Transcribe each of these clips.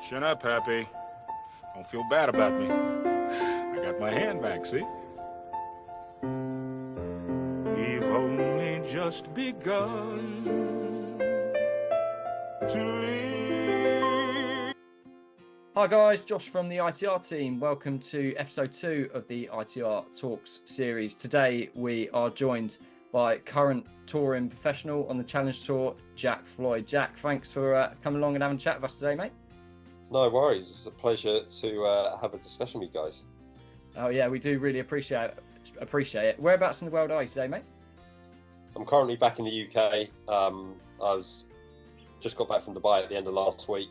Shut up, Happy. Don't feel bad about me. I got my hand back, see? We've only just begun to live. Hi guys, Josh from the ITR team. Welcome to episode 2 of the ITR Talks Series. Today we are joined by current touring professional on the Challenge Tour, Jack Floyyd. Jack, thanks for coming along and having a chat with us today, mate. No worries. It's a pleasure to have a discussion with you guys. Oh yeah, we do really appreciate it. Whereabouts in the world are you today, mate? I'm currently back in the UK. I just got back from Dubai at the end of last week,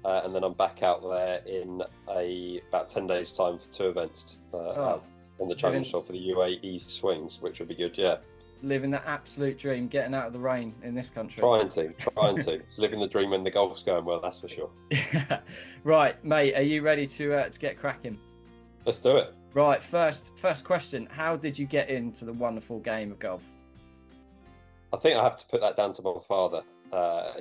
and then I'm back out there in about 10 days' time for 2 events on the Challenge Tour for the UAE Swings, which would be good, yeah. Living the absolute dream, getting out of the rain in this country. Trying to. It's living the dream when the golf's going well, that's for sure. Right, mate, are you ready to get cracking? Let's do it. Right, first question. How did you get into the wonderful game of golf? I think I have to put that down to my father.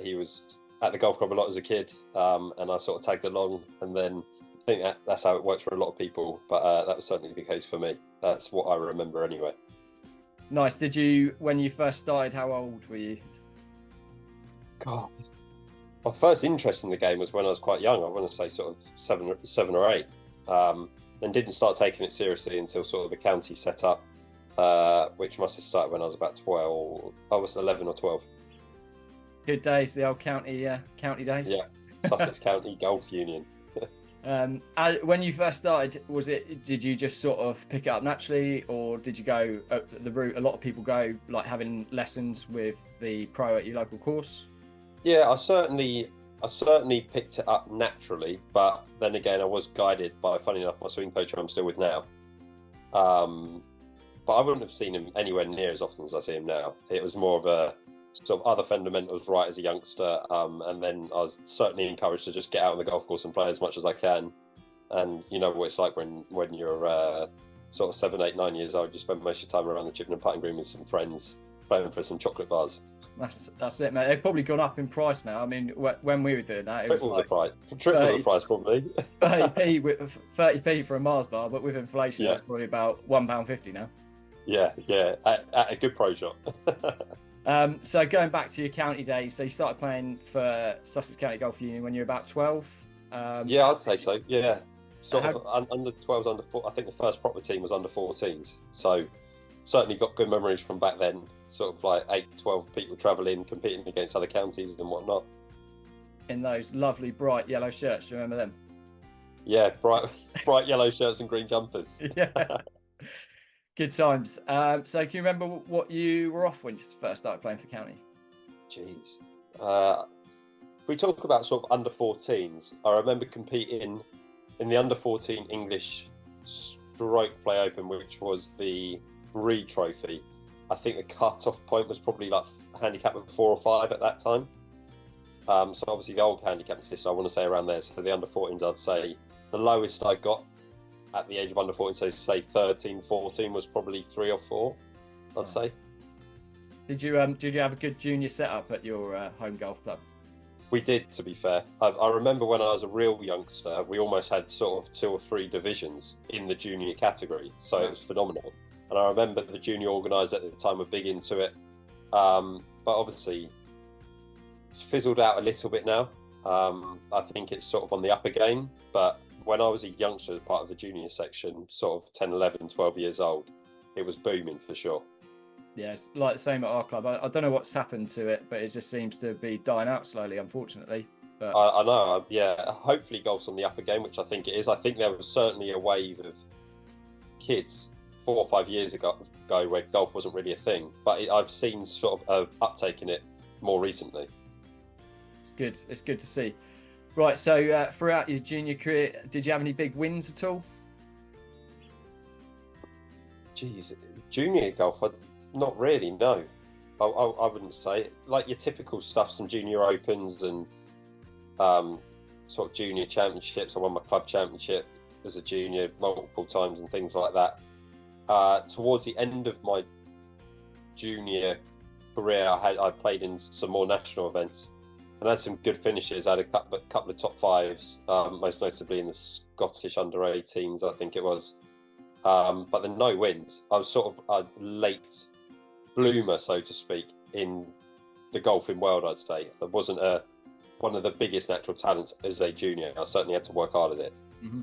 He was at the golf club a lot as a kid, and I sort of tagged along, and then I think that's how it works for a lot of people, but that was certainly the case for me. That's what I remember anyway. Nice. When you first started, how old were you? God. My first interest in the game was when I was quite young. I want to say sort of seven or eight. And didn't start taking it seriously until sort of the county set up, which must have started when I was about 12. I was 11 or 12. Good days, the old county days. Yeah, Sussex County Golf Union. When you first started, did you just sort of pick it up naturally, or did you go the route a lot of people go, like having lessons with the pro at your local course? Yeah, I certainly picked it up naturally, but then again, I was guided by, funny enough, my swing coach who I'm still with now. But I wouldn't have seen him anywhere near as often as I see him now. It was more of a sort of other fundamentals right as a youngster, and then I was certainly encouraged to just get out on the golf course and play as much as I can. And you know what it's like when you're sort of 7, 8, 9 years old. You spend most of your time around the chipping and putting green with some friends, playing for some chocolate bars. That's it, mate. They've probably gone up in price now. I mean, when we were doing that, it was like triple the price probably. 30p for a Mars bar, but with inflation, it's probably about £1.50 now. Yeah, at a good pro shop. So going back to your county days, so you started playing for Sussex County Golf Union when you were about 12? Yeah, I'd say so, yeah. Sort of under 12s, under 4. I think the first proper team was under 14s. So certainly got good memories from back then. Sort of like 8, 12 people travelling, competing against other counties and whatnot. In those lovely bright yellow shirts, do you remember them? Yeah, bright yellow shirts and green jumpers. Yeah. Good times. So can you remember what you were off when you first started playing for county? Jeez. If we talk about sort of under 14s, I remember competing in the under 14 English Stroke Play Open, which was the Reed Trophy. I think the cut-off point was probably like handicap of 4 or 5 at that time. So obviously the old handicap system, I want to say around there. So the under 14s, I'd say the lowest I got at the age of under 14, so say 13, 14 was probably 3 or 4, I'd say. Did you have a good junior setup at your home golf club? We did, to be fair. I remember when I was a real youngster, we almost had sort of 2 or 3 divisions in the junior category, so it was phenomenal. And I remember the junior organisers at the time were big into it, but obviously it's fizzled out a little bit now. I think it's sort of on the up again, but when I was a youngster as part of the junior section, sort of 10, 11, 12 years old, it was booming for sure. Yeah, it's like the same at our club. I don't know what's happened to it, but it just seems to be dying out slowly, unfortunately. But I know, yeah. Hopefully golf's on the up again, which I think it is. I think there was certainly a wave of kids 4 or 5 years ago where golf wasn't really a thing, but I've seen sort of an uptake in it more recently. It's good. It's good to see. Right, so throughout your junior career, did you have any big wins at all? Jeez, junior golf, not really, no. I wouldn't say. Like your typical stuff, some junior opens and sort of junior championships. I won my club championship as a junior multiple times and things like that. Towards the end of my junior career, I played in some more national events. and I had some good finishes. I had a couple of top fives, most notably in the Scottish under-18s, I think it was. But then no wins. I was sort of a late bloomer, so to speak, in the golfing world, I'd say. I wasn't one of the biggest natural talents as a junior. I certainly had to work hard at it. Mm-hmm.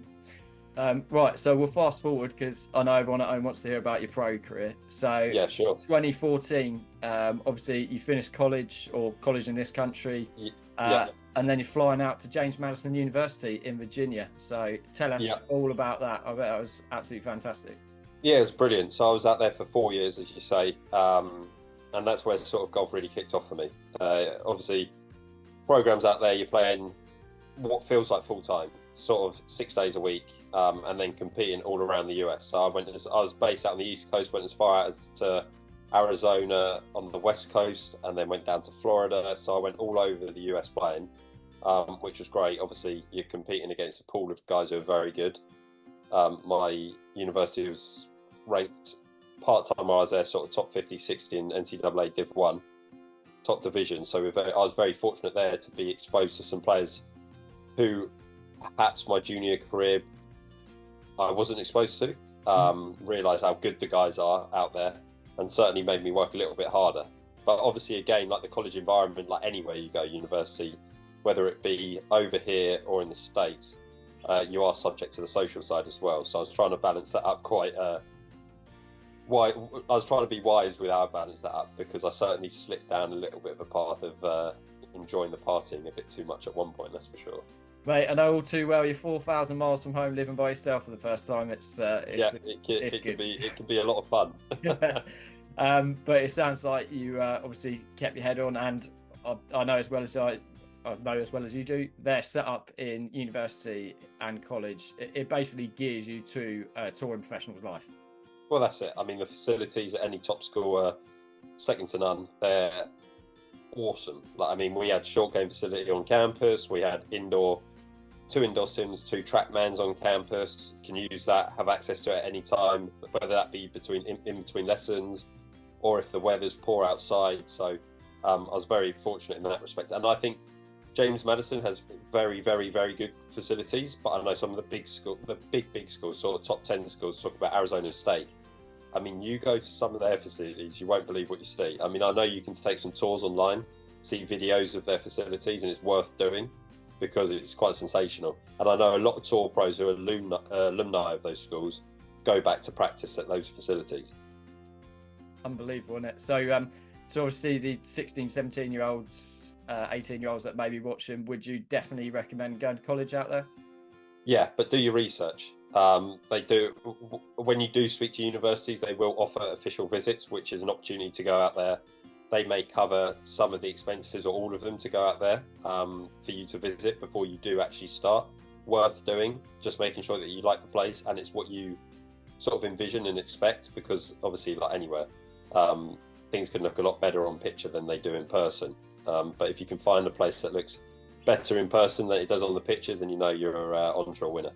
Right, so we'll fast forward because I know everyone at home wants to hear about your pro career. So yeah, sure. 2014, obviously you finished college in this country, and then you're flying out to James Madison University in Virginia. So tell us all about that. I bet that was absolutely fantastic. Yeah, it was brilliant. So I was out there for 4 years, as you say, and that's where sort of golf really kicked off for me. Obviously, programs out there, you're playing what feels like full time, sort of 6 days a week, and then competing all around the US. So I was based out on the East Coast, went as far out as to Arizona on the West Coast, and then went down to Florida. So I went all over the US playing, which was great. Obviously, you're competing against a pool of guys who are very good. My university was ranked part-time while I was there, sort of top 50, 60 in NCAA Div 1, top division. So I was very fortunate there to be exposed to some players who perhaps my junior career I wasn't exposed to. Realise how good the guys are out there, and certainly made me work a little bit harder. But obviously, again, like the college environment, like anywhere you go, university, whether it be over here or in the States, you are subject to the social side as well. So I was trying to balance that up I was trying to be wise with how I balanced that up, because I certainly slipped down a little bit of a path of enjoying the partying a bit too much at one point, that's for sure. Mate, I know all too well. You're 4,000 miles from home, living by yourself for the first time. It can be a lot of fun. But it sounds like you obviously kept your head on, and I know as well as you do, they're set up in university and college. It basically gears you to a touring professional's life. Well, that's it. I mean, the facilities at any top school are second to none. They're awesome. Like, I mean, we had short game facility on campus. We had two indoor sims, 2 TrackMans on campus. Can use that, have access to it at any time, whether that be in between lessons or if the weather's poor outside. So I was very fortunate in that respect. And I think James Madison has very, very, very good facilities, but I know some of the big schools, sort of top 10 schools, talk about Arizona State. I mean, you go to some of their facilities, you won't believe what you see. I mean, I know you can take some tours online, see videos of their facilities, and it's worth doing because it's quite sensational. And I know a lot of tour pros who are alumni of those schools go back to practice at those facilities. Unbelievable, isn't it? So obviously the 16, 17-year-olds, 18-year-olds that may be watching, would you definitely recommend going to college out there? Yeah, but do your research. They do. When you do speak to universities, they will offer official visits, which is an opportunity to go out there. They may cover some of the expenses or all of them to go out there for you to visit before you do actually start. Worth doing, just making sure that you like the place and it's what you sort of envision and expect, because obviously, like anywhere, things can look a lot better on picture than they do in person. But if you can find a place that looks better in person than it does on the pictures, then you know you're on to a winner.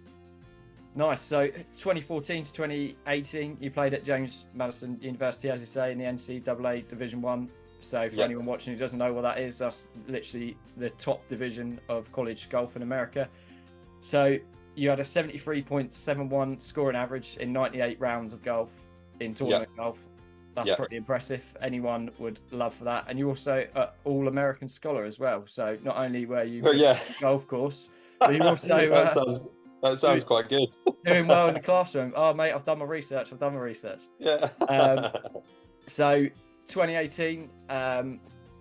Nice. So 2014 to 2018, you played at James Madison University, as you say, in the NCAA Division 1. So for anyone watching who doesn't know what that is, that's literally the top division of college golf in America. So you had a 73.71 scoring average in 98 rounds of golf in tournament golf. That's pretty impressive. Anyone would love for that. And you also an All-American scholar as well. So not only were you golf course, but you also... That sounds quite good. Doing well in the classroom. Oh, mate, I've done my research. Yeah. So 2018,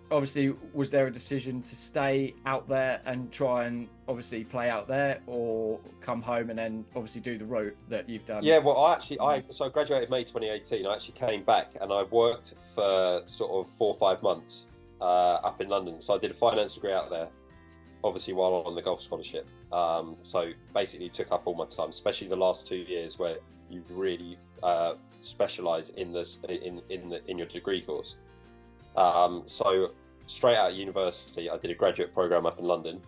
obviously, was there a decision to stay out there and try and obviously play out there, or come home and then obviously do the route that you've done? Yeah, well, I graduated May 2018. I actually came back and I worked for sort of 4 or 5 months up in London. So I did a finance degree out there, obviously while on the golf scholarship. So basically took up all my time, especially the last 2 years where you really specialise in your degree course. So straight out of university, I did a graduate programme up in London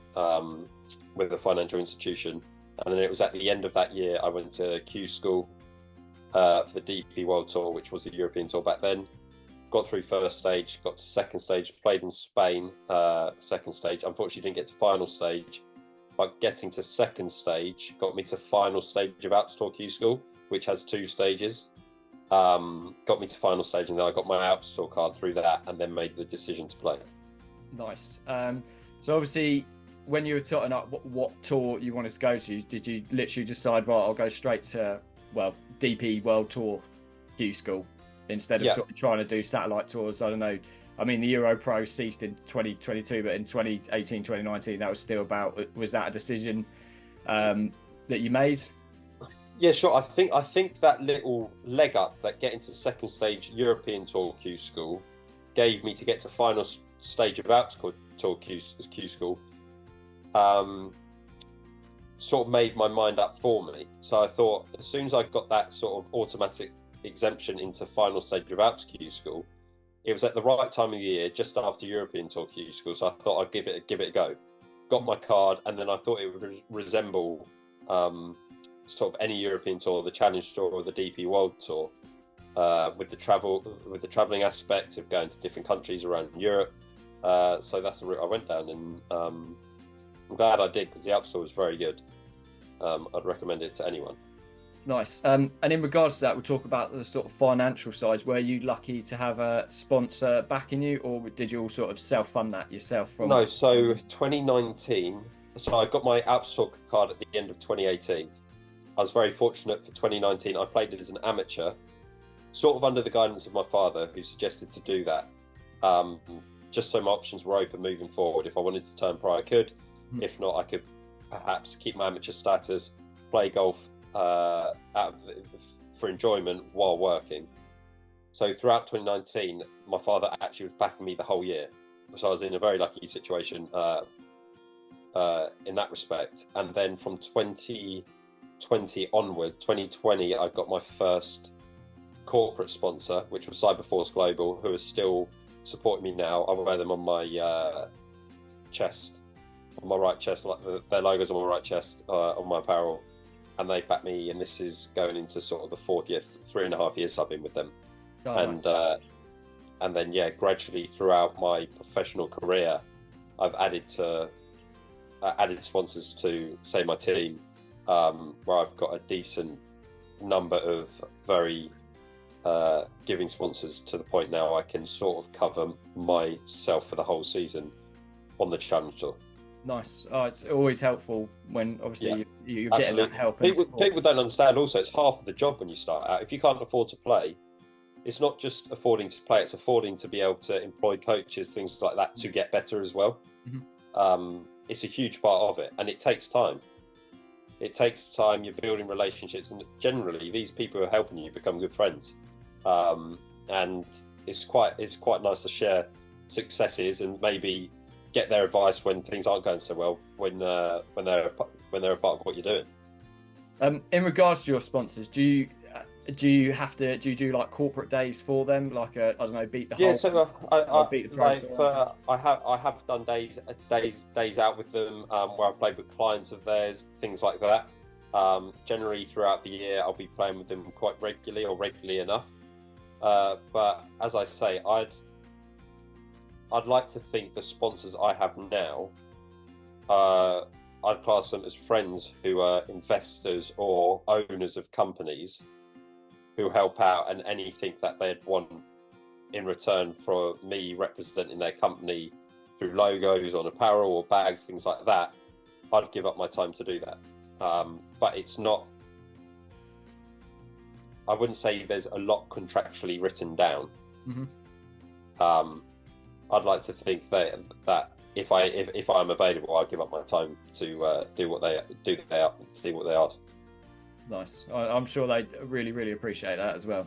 with a financial institution, and then it was at the end of that year I went to Q School for the DP World Tour, which was the European Tour back then. got through first stage, got to second stage, played in Spain, second stage. Unfortunately, didn't get to final stage, but getting to second stage got me to final stage of Alps Tour Q School, which has 2 stages. Got me to final stage, and then I got my Alps Tour card through that, and then made the decision to play. Nice. So obviously, when you were totting up what tour you wanted to go to, did you literally decide, right, I'll go straight to, well, DP World Tour Q School instead of sort of trying to do satellite tours? I don't know. I mean, the Euro Pro ceased in 2022, but in 2018, 2019, that was still about. Was that a decision that you made? Yeah, sure. I think that little leg up, that getting to second stage European Tour Q School, gave me to get to final stage of Alps Tour Q School. Sort of made my mind up for me. So I thought, as soon as I got that sort of automatic exemption into final stage of Alps Q School, it was at the right time of the year, just after European Tour Q School. So I thought I'd give it a go. Got my card, and then I thought it would resemble sort of any European tour, the Challenge Tour or the DP World Tour, with the traveling aspect of going to different countries around Europe. So that's the route I went down, and I'm glad I did, because the Alps Tour was very good. I'd recommend it to anyone. Nice. And in regards to that, we'll talk about the sort of financial sides. Were you lucky to have a sponsor backing you, or did you all sort of self-fund that yourself? No, so 2019, so I got my Alps Tour card at the end of 2018. I was very fortunate for 2019. I played it as an amateur, sort of under the guidance of my father, who suggested to do that. Just so my options were open moving forward. If I wanted to turn pro, I could. If not, I could perhaps keep my amateur status, play golf for enjoyment while working. So throughout 2019, my father actually was backing me the whole year. So I was in a very lucky situation in that respect. And then from 2020 onward, 2020, I got my first corporate sponsor, which was Cyberforce Global, who is still supporting me now. I wear them on my chest, on my right chest, like their logos on my right chest, on my apparel, and they back me. And this is going into sort of the 4th year, 3.5 years I've been with them. Oh, and then gradually throughout my professional career, I've added sponsors to, say, my team, where I've got a decent number of very giving sponsors, to the point now I can sort of cover myself for the whole season on the Challenge Tour. Nice. Oh, it's always helpful when obviously you're getting that help. People don't understand also, it's half of the job when you start out. If you can't afford to play, it's not just affording to play, it's affording to be able to employ coaches, things like that, to get better as well. It's a huge part of it, and it takes time. You're building relationships, and generally these people who are helping you become good friends. And it's quite nice to share successes and maybe get their advice when things aren't going so well, when they're a part of what you're doing. In regards to your sponsors, do you do like corporate days for them, like I don't know, beat the whole? Yeah, so I have done days out with them, where I played with clients of theirs, things like that. Generally throughout the year, I'll be playing with them quite regularly, or regularly enough. But as I say, I'd like to think the sponsors I have now, I'd class them as friends who are investors or owners of companies who help out, and anything that they'd want in return for me representing their company through logos on apparel or bags, things like that, I'd give up my time to do that. But it's not, I wouldn't say there's a lot contractually written down. I'd like to think that if I'm available, I'll give up my time to do what they ask. Nice. I'm sure they really, really appreciate that as well.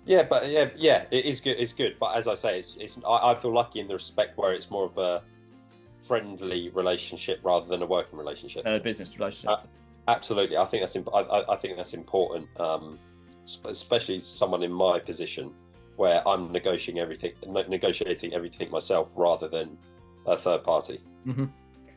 Yeah, but it is good. It's good, but as I say, I feel lucky in the respect where it's more of a friendly relationship rather than a working relationship. A business relationship. Absolutely, I think that's important, especially someone in my position, where I'm negotiating everything myself rather than a third party.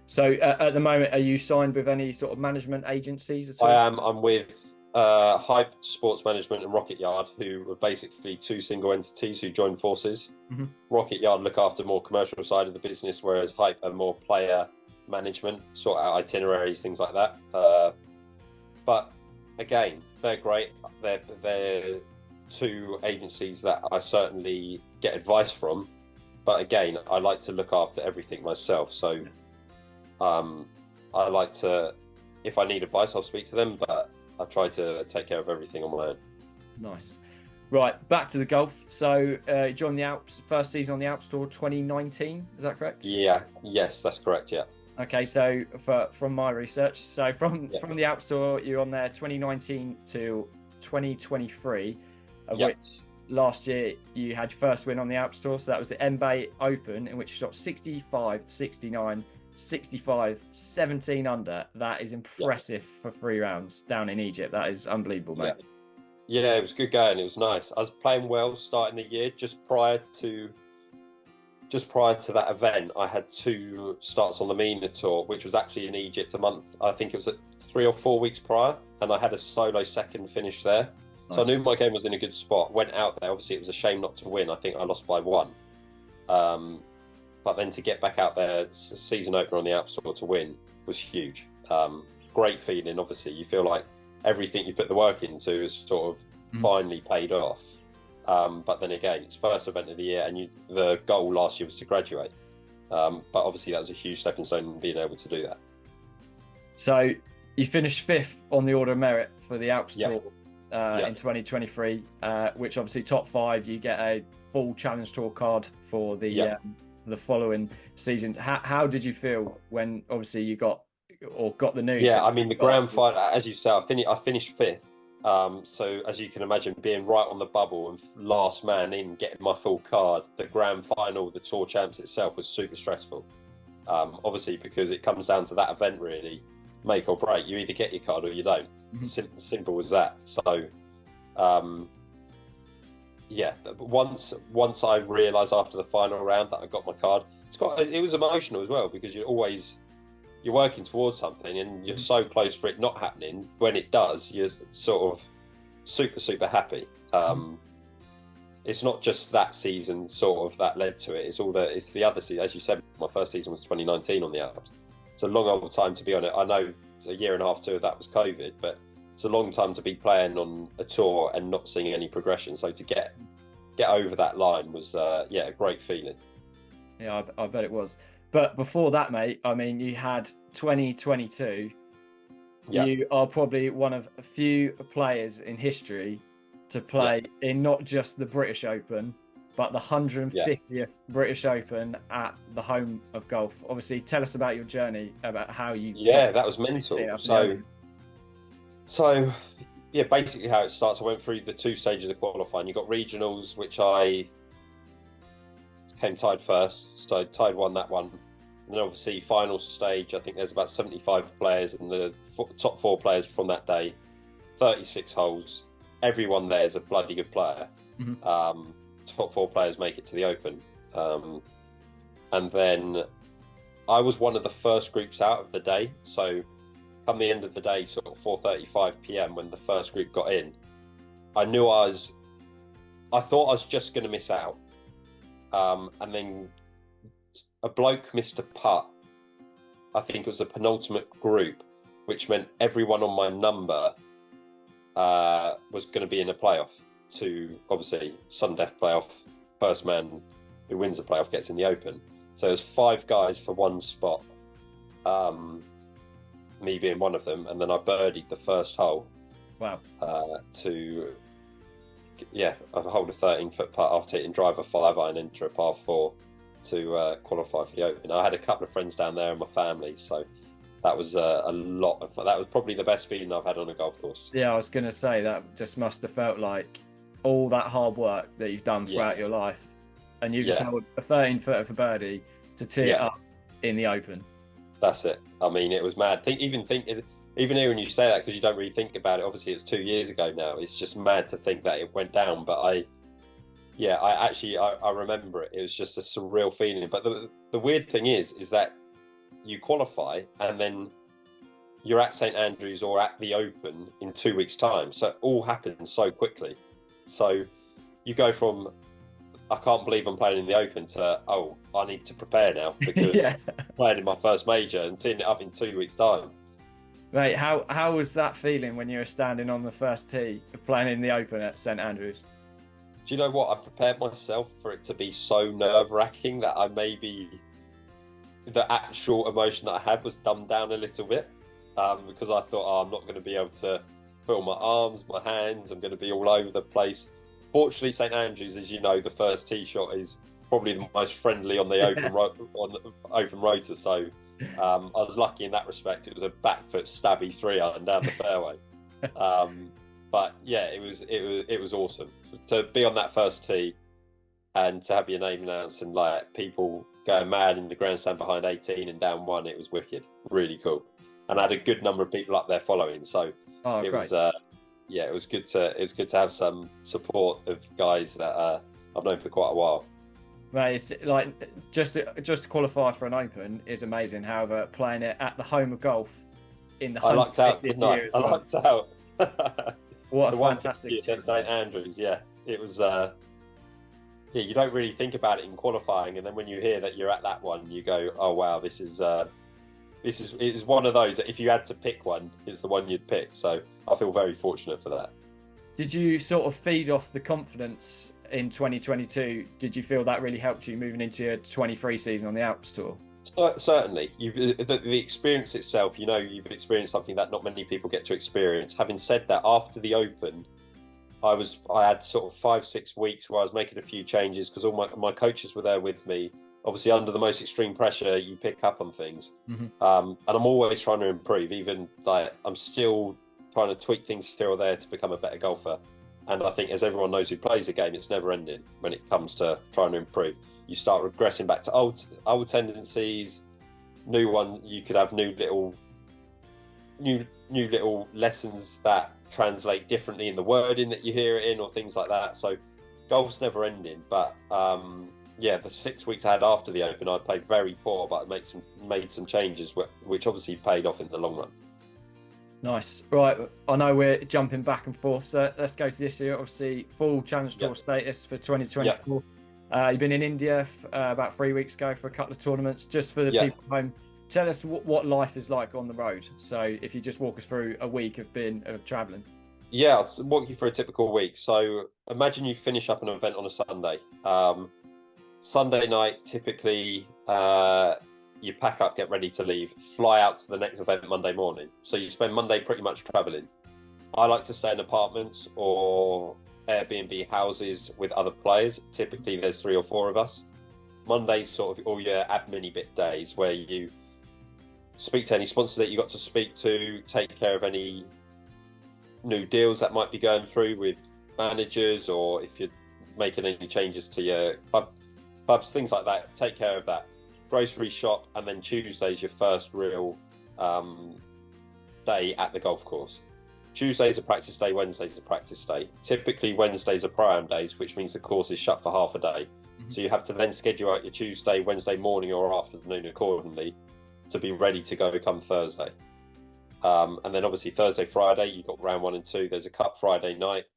So at the moment, are you signed with any sort of management agencies at all? I am. I'm with Hype Sports Management and Rocket Yard, who were basically two single entities who joined forces. Mm-hmm. Rocket Yard look after more commercial side of the business, whereas Hype are more player management, sort out itineraries, things like that. But again, they're great. They're two agencies that I certainly get advice from. But again, I like to look after everything myself. So I like to, if I need advice, I'll speak to them. But I try to take care of everything on my own. Nice. Right, back to the golf. So you joined the Alps, first season on the Alps Tour 2019, is that correct? Yeah, yes, that's correct, yeah. Okay, so from my research, so from the Alps Tour, you're on there 2019 to 2023, of which last year you had your first win on the Alps Tour, so that was the Mbaye Open, in which you shot 65, 69, 65, 17 under. That is impressive for 3 rounds down in Egypt. That is unbelievable, mate. Yeah, it was good going. It was nice. I was playing well starting the year. Just prior to that event, I had 2 starts on the MENA Tour, which was actually in Egypt a month. I think it was 3 or 4 weeks prior, and I had a solo second finish there. Nice. So I knew my game was in a good spot. Went out there. Obviously, it was a shame not to win. I think I lost by 1. But then to get back out there, season opener on the Alps Tour to win was huge. Great feeling. Obviously, you feel like everything you put the work into is sort of finally paid off. But then again, it's first event of the year, and the goal last year was to graduate. But obviously, that was a huge stepping stone in being able to do that. So you finished 5th on the order of merit for the Alps Tour in 2023, which obviously top 5, you get a full Challenge Tour card for the following seasons. How did you feel when obviously you got the news? Yeah, I mean, the grand final, as you say, I finished 5th. So as you can imagine, being right on the bubble and last man in, getting my full card, the grand final, the Tour Champs itself was super stressful. Obviously, because it comes down to that event really, make or break. You either get your card or you don't. Simple as that. So, once I realised after the final round that I got my card, it was emotional as well, because you're working towards something and you're so close for it not happening. When it does, you're sort of super happy. It's not just that season sort of that led to it. It's the other season. As you said, my first season was 2019 on the Alps. It's a long old time to be on it. I know it's a year and a half, 2 of that was COVID, but it's a long time to be playing on a tour and not seeing any progression. So to get over that line was a great feeling. Yeah, I bet it was. But before that, mate, I mean, you had 2022. Yeah. You are probably one of a few players in history to play in not just the British Open, but the 150th British Open at the home of golf. Obviously, tell us about your journey, about how you... Yeah, that was mental. So, basically how it starts, I went through the 2 stages of qualifying. You got regionals, which I came tied first, so tied won that one. And then obviously final stage, I think there's about 75 players, and the top 4 players from that day, 36 holes. Everyone there is a bloody good player. Top 4 players make it to the Open. And then I was one of the first groups out of the day. So come the end of the day, sort of 4:35 p.m. when the first group got in, I thought I was just going to miss out. And then a bloke missed a putt. I think it was the penultimate group, which meant everyone on my number was going to be in a playoff to, obviously, sudden death playoff. First man who wins the playoff gets in the Open. So there's 5 guys for 1 spot, me being one of them, and then I birdied the first hole. Wow. I hold a 13-foot putt after hitting driver 5 iron, enter a par 4 to qualify for the Open. I had a couple of friends down there and my family, so that was a lot of fun. That was probably the best feeling I've had on a golf course. Yeah, I was going to say, that just must have felt like all that hard work that you've done throughout your life, and you just held a 13-footer for birdie to tee it up in the Open. That's it. I mean, it was mad. Even hearing you say that, because you don't really think about it. Obviously, it's 2 years ago now. It's just mad to think that it went down. But I remember it. It was just a surreal feeling. But the weird thing is that you qualify, and then you're at St Andrews or at the Open in 2 weeks' time. So it all happens so quickly. So you go from, I can't believe I'm playing in the Open, to, oh, I need to prepare now because I'm playing in my first major and teeing it up in 2 weeks' time. Mate, how was that feeling when you were standing on the first tee playing in the Open at St Andrews? Do you know what? I prepared myself for it to be so nerve-wracking that the actual emotion that I had was dumbed down a little bit, because I thought, oh, I'm not going to be able to feel my arms, my hands, I'm going to be all over the place. Fortunately, St Andrews, as you know, the first tee shot is probably the most friendly on the open rotor, so I was lucky in that respect. It was a back foot stabby 3-iron down the fairway. But yeah, it was awesome to be on that first tee and to have your name announced and like people going mad in the grandstand behind 18 and down 1. It was wicked, really cool. And I had a good number of people up there following, so it was it was good to have some support of guys that I've known for quite a while. Right, it's like just to qualify for an Open is amazing. However, playing it at the home of golf in the home I lucked out, didn't I? I lucked out. What a fantastic at St Andrews, yeah. It was you don't really think about it in qualifying, and then when you hear that you're at that one, you go, oh wow, this is one of those that if you had to pick one, it's the one you'd pick. So I feel very fortunate for that. Did you sort of feed off the confidence in 2022? Did you feel that really helped you moving into your 23 season on the Alps Tour? Certainly. The experience itself, you've experienced something that not many people get to experience. Having said that, after the Open, I had sort of 5-6 weeks where I was making a few changes because all my coaches were there with me. Obviously, under the most extreme pressure, you pick up on things. Mm-hmm. And I'm always trying to improve. Even like I'm still trying to tweak things here or there to become a better golfer. And I think, as everyone knows who plays the game, it's never ending when it comes to trying to improve. You start regressing back to old tendencies, new one. You could have new little lessons that translate differently in the wording that you hear it in, or things like that. So golf's never ending. But the 6 weeks I had after the Open, I played very poor, but I made some changes, which obviously paid off in the long run. Nice. Right, I know we're jumping back and forth, so let's go to this year. Obviously, full Challenge Tour status for 2024. You've been in India about 3 weeks ago for a couple of tournaments. Just for the people at home, tell us what life is like on the road. So if you just walk us through a week of travelling. Yeah, I'll walk you through a typical week. So imagine you finish up an event on a Sunday. Sunday night, typically, you pack up, get ready to leave, fly out to the next event Monday morning. So you spend Monday pretty much travelling. I like to stay in apartments or Airbnb houses with other players. Typically, there's 3 or 4 of us. Monday's sort of all your admin bit days where you speak to any sponsors that you got to speak to, take care of any new deals that might be going through with managers, or if you're making any changes to your pubs, things like that, take care of that. Grocery shop, and then Tuesday's your first real day at the golf course. Tuesday's a practice day, Wednesday's a practice day. Typically Wednesdays are pro-am days, which means the course is shut for half a day. Mm-hmm. So you have to then schedule out your Tuesday, Wednesday morning or afternoon accordingly to be ready to go come Thursday. And then obviously Thursday, Friday, you've got round 1 and 2. There's a cup Friday night.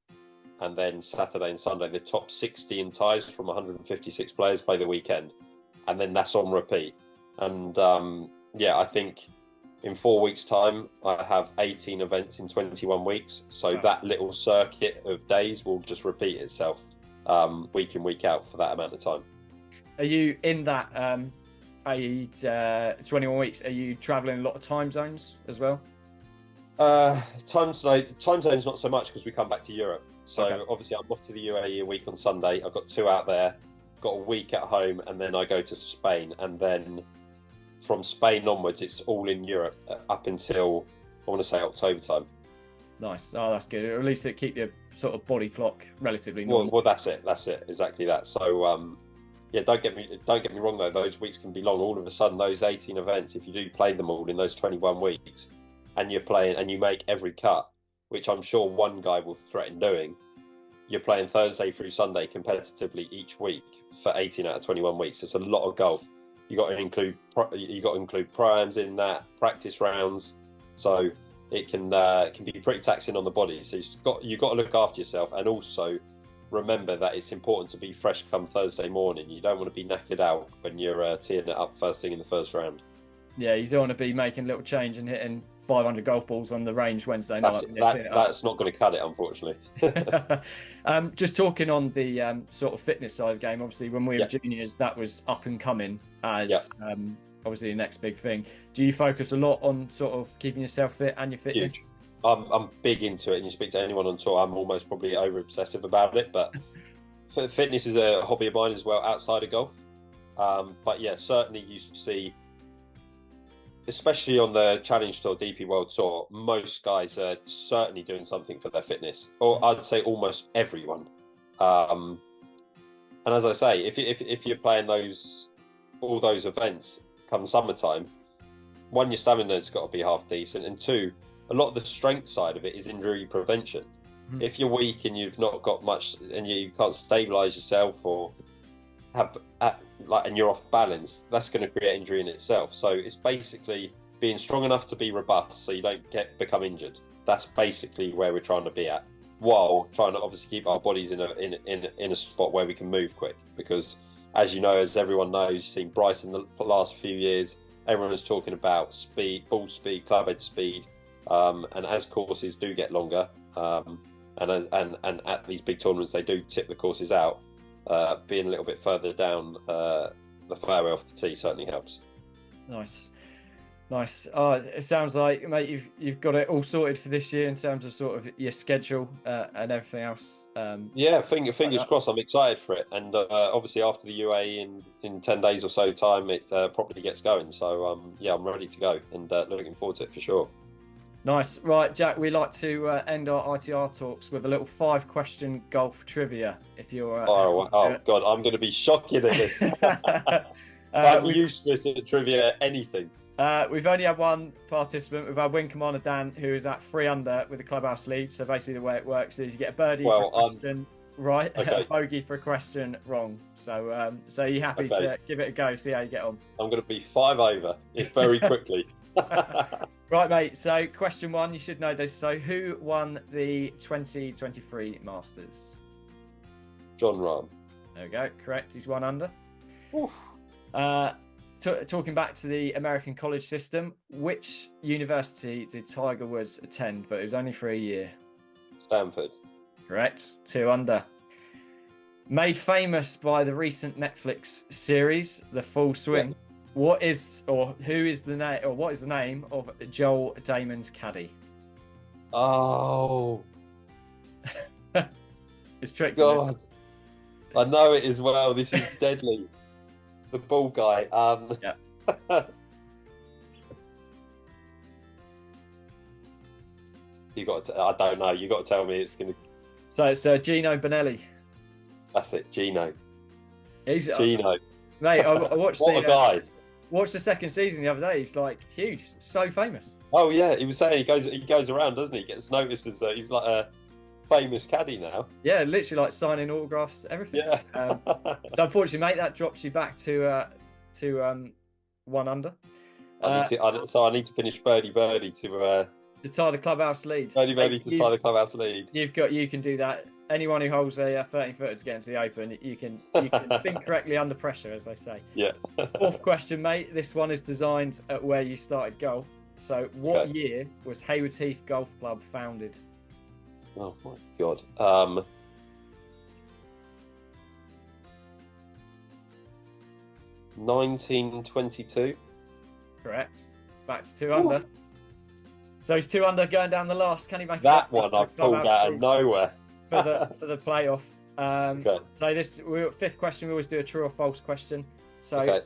And then Saturday and Sunday, the top 60 in ties from 156 players play the weekend. And then that's on repeat. And I think in 4 weeks' time, I have 18 events in 21 weeks. So that little circuit of days will just repeat itself week in, week out for that amount of time. Are you in that 21 weeks? Are you travelling a lot of time zones as well? Time zones not so much because we come back to Europe. So obviously I'm off to the UAE a week on Sunday. I've got 2 out there. Got a week at home, and then I go to Spain, and then from Spain onwards it's all in Europe up until I want to say October time. Nice. Oh, that's good. Or at least it keep your sort of body clock relatively normal. Well, that's it, exactly that. So don't get me wrong though, those weeks can be long. All of a sudden those 18 events, if you do play them all in those 21 weeks and you're playing and you make every cut, which I'm sure one guy will threaten doing, you're playing Thursday through Sunday competitively each week for 18 out of 21 weeks. It's a lot of golf. You got to include pro-ams in that, practice rounds. So it can be pretty taxing on the body. So you've got to look after yourself, and also remember that it's important to be fresh come Thursday morning. You don't want to be knackered out when you're teeing it up first thing in the first round. Yeah, you don't want to be making a little change and hitting 500 golf balls on the range Wednesday night. That's not going to cut it, unfortunately. Just talking on the sort of fitness side of the game, obviously when we were juniors, that was up and coming as obviously the next big thing. Do you focus a lot on sort of keeping yourself fit and your fitness? Huge. I'm big into it, and you speak to anyone on tour, I'm almost probably over obsessive about it, but fitness is a hobby of mine as well outside of golf. But yeah, certainly you see, especially on the Challenge Tour, DP World Tour, most guys are certainly doing something for their fitness, or I'd say almost everyone. And as I say, if you're playing all those events come summertime, one, your stamina's got to be half decent, and two, a lot of the strength side of it is injury prevention. If you're weak and you've not got much, and you can't stabilise yourself, or and you're off balance, that's going to create injury in itself. So it's basically being strong enough to be robust, so you don't become injured. That's basically where we're trying to be at, while trying to obviously keep our bodies in a spot where we can move quick. Because as you know, as everyone knows, you've seen Bryce in the last few years. Everyone is talking about speed, ball speed, clubhead speed, and as courses do get longer, and at these big tournaments they do tip the courses out. Being a little bit further down the fairway off the tee certainly helps. Nice. Oh, it sounds like, mate, you've got it all sorted for this year in terms of sort of your schedule and everything else. Yeah, fingers crossed. I'm excited for it, and obviously after the UAE in 10 days or so time, it properly gets going. So yeah, I'm ready to go, and looking forward to it for sure. Nice. Right, Jack, we like to end our ITR talks with a little 5-question golf trivia, if you're... oh, God, I'm going to be shocking at this. I'm useless at trivia at anything. We've only had one participant. We've had Wing Commander Dan, who is at 3 under with the clubhouse lead. So basically the way it works is you get a birdie for a question right, a bogey for a question wrong. So so you're happy to give it a go, see how you get on? I'm going to be 5 over very quickly. Right, mate. So question 1, you should know this. So who won the 2023 Masters? Jon Rahm. There we go. Correct. He's 1 under. Talking back to the American college system, which university did Tiger Woods attend, but it was only for a year? Stanford. Correct. 2 under. Made famous by the recent Netflix series, The Full Swing. Yeah. What is the name of Joel Damon's caddy? Oh. It's tricky. God. I know it as well. This is deadly. The ball guy. Yeah. I don't know. You got to tell me it's going to. So it's Gino Bonelli. That's it, Gino. He's Gino. Mate, I watched what a guy. Watched the second season the other day. He's like huge, so famous. Oh yeah, he was saying he goes around, doesn't he? He gets noticed as he's like a famous caddy now. Yeah, literally like signing autographs, everything. Yeah. So unfortunately, mate, that drops you back to 1 under. I need to finish birdie to tie the clubhouse lead. Birdie to tie the clubhouse lead. You can do that. Anyone who holds a 13-footer to get into the Open, you can think correctly under pressure, as they say. Yeah. 4th question, mate. This one is designed at where you started golf. So, what year was Haywards Heath Golf Club founded? Oh my God. 1922. Correct. Back to 2 under. So he's 2 under going down the last. Can he make that one? I pulled out of nowhere for the playoff. So this 5th question. We always do a true or false question. So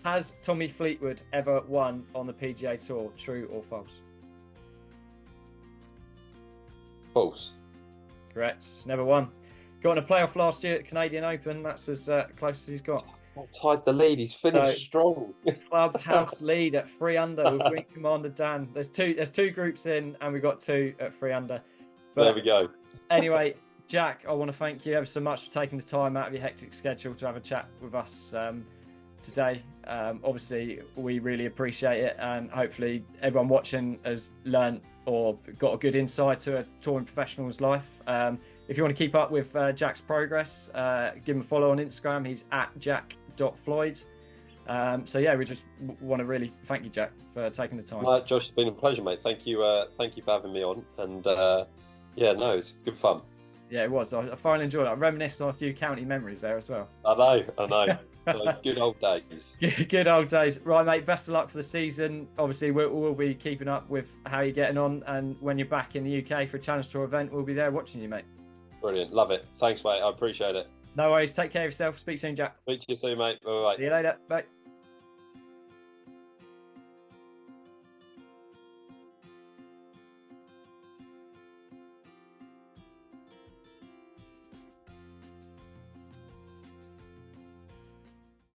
has Tommy Fleetwood ever won on the PGA Tour? True or false? False. Correct. He's never won. Got in a playoff last year at Canadian Open. That's as close as he's got. Tied the lead. He's finished strong. Clubhouse lead at 3 under with Wing Commander Dan. There's two groups in, and we've got 2 at 3 under. But there we go. Anyway, Jack, I want to thank you ever so much for taking the time out of your hectic schedule to have a chat with us. today. Obviously, we really appreciate it, and hopefully everyone watching has learned or got a good insight to a touring professional's life. If you want to keep up with Jack's progress, give him a follow on Instagram. He's at jack.floyd. So yeah, we just want to really thank you, Jack, for taking the time. Josh, it's been a pleasure, mate. Thank you for having me on. And it's good fun. Yeah, it was. I finally enjoyed it. I reminisced on a few county memories there as well. I know. Good old days. Good old days. Right, mate, best of luck for the season. Obviously, we'll be keeping up with how you're getting on. And when you're back in the UK for a Challenge Tour event, we'll be there watching you, mate. Brilliant. Love it. Thanks, mate. I appreciate it. No worries. Take care of yourself. Speak soon, Jack. Speak to you soon, mate. Bye-bye. See you later. Bye.